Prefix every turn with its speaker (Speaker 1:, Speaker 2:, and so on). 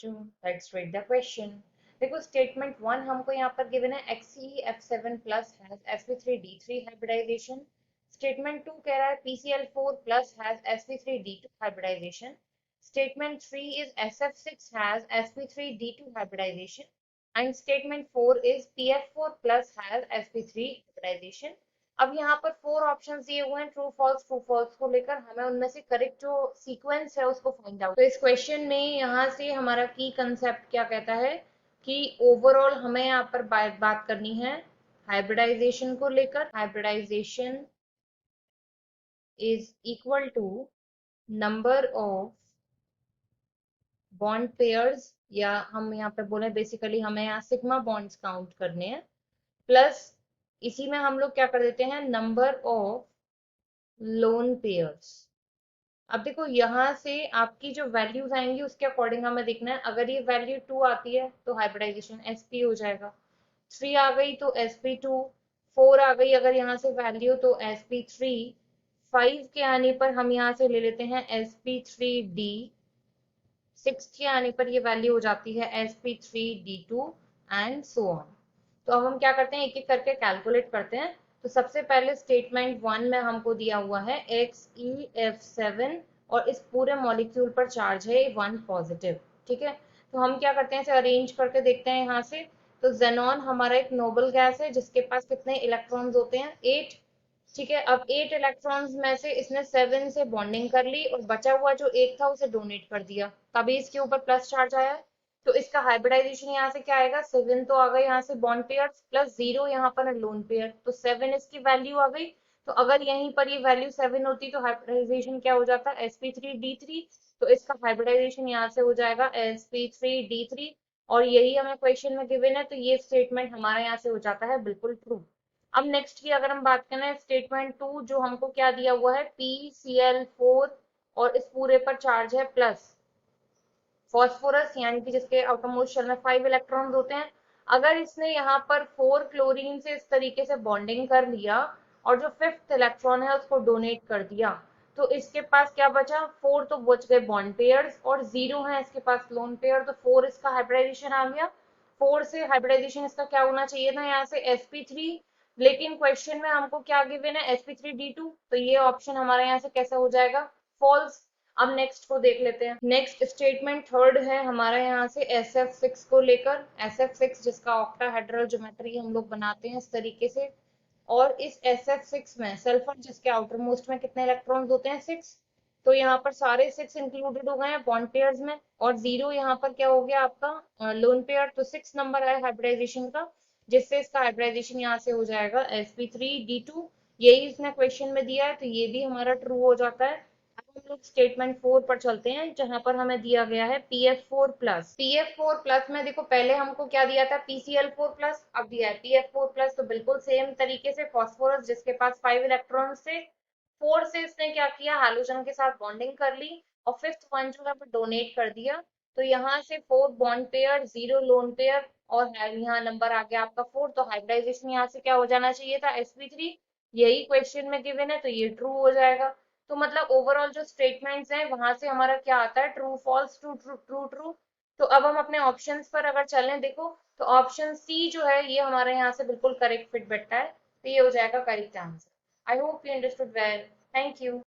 Speaker 1: बच्चों, let's read the question. देखो statement one हमको यहाँ पर गिवन है XeF7 plus has sp3d3 hybridization. Statement two कह रहा है PCl4 plus has sp3d2 hybridization. Statement three is SF6 has sp3d2 hybridization and statement four is PF4 plus has sp3 hybridization. अब यहाँ पर फोर ऑप्शंस दिए हुए हैं ट्रू फॉल्स को लेकर, हमें उनमें से करेक्ट जो सीक्वेंस है उसको फाइंड आउट। तो इस क्वेश्चन में यहाँ से हमारा की कंसेप्ट क्या कहता है कि ओवरऑल हमें यहाँ पर बात करनी है हाइब्रिडाइजेशन को लेकर। Hybridization is equal to number of bond pairs, या हम यहाँ पे बोले बेसिकली हमें यहाँ सिग्मा बॉन्ड्स काउंट करने हैं, प्लस इसी में हम लोग क्या कर देते हैं नंबर ऑफ लोन पेयर्स। अब देखो यहाँ से आपकी जो वैल्यूज आएंगी उसके अकॉर्डिंग हमें देखना है। अगर ये वैल्यू 2 आती है तो हाइब्रिडाइजेशन sp हो जाएगा, 3 आ गई तो sp2, 4 आ गई अगर यहाँ से वैल्यू तो sp3, 5 के आने पर हम यहाँ से ले लेते हैं sp3d, 6 के आने पर ये वैल्यू हो जाती है sp3d2 एंड सो ऑन। तो अब हम क्या करते हैं एक एक करके कैलकुलेट करते हैं। तो सबसे पहले स्टेटमेंट वन में हमको दिया हुआ है XeF7 और इस पूरे मॉलिक्यूल पर चार्ज है 1 पॉजिटिव। ठीक है, तो हम क्या करते हैं इसे अरेंज करके देखते हैं यहाँ से। तो जेनॉन हमारा एक नोबल गैस है जिसके पास कितने इलेक्ट्रॉन्स होते हैं 8। ठीक है, अब 8 इलेक्ट्रॉन्स में से इसने 7 से बॉन्डिंग कर ली और बचा हुआ जो एक था उसे डोनेट कर दिया, तभी इसके ऊपर प्लस चार्ज आया है। तो इसका हाइब्रिडाइजेशन यहाँ से क्या आएगा, 7 तो आ गई यहाँ से बॉन्ड पेयर्स प्लस 0 यहाँ पर है लोन पेयर, तो 7 इसकी वैल्यू आ गई। तो अगर यहीं पर ये वैल्यू 7 होती तो हाइब्रिडाइजेशन क्या हो जाता sp3d3। तो इसका हाइब्रिडाइजेशन यहाँ से हो जाएगा sp3d3, और यही हमें क्वेश्चन में गिवन है, तो ये स्टेटमेंट हमारे यहाँ से हो जाता है बिल्कुल ट्रू। अब नेक्स्ट की अगर हम बात करें स्टेटमेंट टू, जो हमको क्या दिया हुआ है PCl4 और इस पूरे पर चार्ज है प्लस फॉस्फोरस, यानी कि जिसके आउटरमोस्ट शेल में 5 इलेक्ट्रॉन्स होते हैं। अगर इसने यहाँ पर 4 क्लोरीन से इस तरीके से बॉन्डिंग कर लिया और जो 5th इलेक्ट्रॉन है उसको डोनेट कर दिया, तो इसके पास क्या बचा, 4 तो बच गए बॉन्ड पेयर्स और 0 है इसके पास लोन पेयर, तो 4 इसका हाइब्रिडाइजेशन आ गया। 4 से हाइब्रिडाइजेशन इसका क्या होना चाहिए था यहाँ से sp3, लेकिन क्वेश्चन में हमको क्या गिवन है sp3d2, तो ये ऑप्शन हमारे यहाँ से कैसा हो जाएगा, फॉल्स। अब नेक्स्ट को देख लेते हैं। नेक्स्ट स्टेटमेंट थर्ड है हमारा यहाँ से SF6 को लेकर। SF6 जिसका ऑक्टाहेड्रल ज्योमेट्री हम लोग बनाते हैं इस तरीके से, और इस SF6 में सल्फर जिसके आउटर मोस्ट में कितने इलेक्ट्रॉन्स होते हैं 6, तो यहाँ पर सारे 6 इंक्लूडेड हो गए हैं बॉन्ड पेयर्स में, और 0 यहाँ पर क्या हो गया आपका लोन पेयर, तो 6 नंबर है हाइब्रिडाइजेशन का, जिससे इसका हाइब्रिडाइजेशन यहाँ से हो जाएगा sp3d2। यही इसने क्वेश्चन में दिया है, तो ये भी हमारा ट्रू हो जाता है। अब हम लोग स्टेटमेंट फोर पर चलते हैं जहां पर हमें दिया गया है PF4 प्लस। PF4 प्लस में देखो पहले हमको क्या दिया था PCl4 प्लस, अब दिया है PF4 प्लस, तो बिल्कुल सेम तरीके से फॉस्फोरस जिसके पास 5 इलेक्ट्रॉन से 4 से इसने क्या किया हाइड्रोजन के साथ बॉन्डिंग कर ली और 5th वन जो है वो डोनेट कर दिया। तो यहाँ से 4 बॉन्ड पेयर 0 लोन पेयर और यहाँ नंबर आ गया आपका 4, तो हाइब्रिडाइजेशन यहाँ से क्या हो जाना चाहिए था sp3। यही क्वेश्चन में गिवन है, तो ये ट्रू हो जाएगा। तो मतलब ओवरऑल जो स्टेटमेंट्स हैं वहां से हमारा क्या आता है true false true true true true. तो अब हम अपने ऑप्शंस पर अगर चलें देखो, तो ऑप्शन सी जो है ये हमारे यहाँ से बिल्कुल करेक्ट फिट बैठता है, तो ये हो जाएगा correct answer. I hope you understood well, thank you.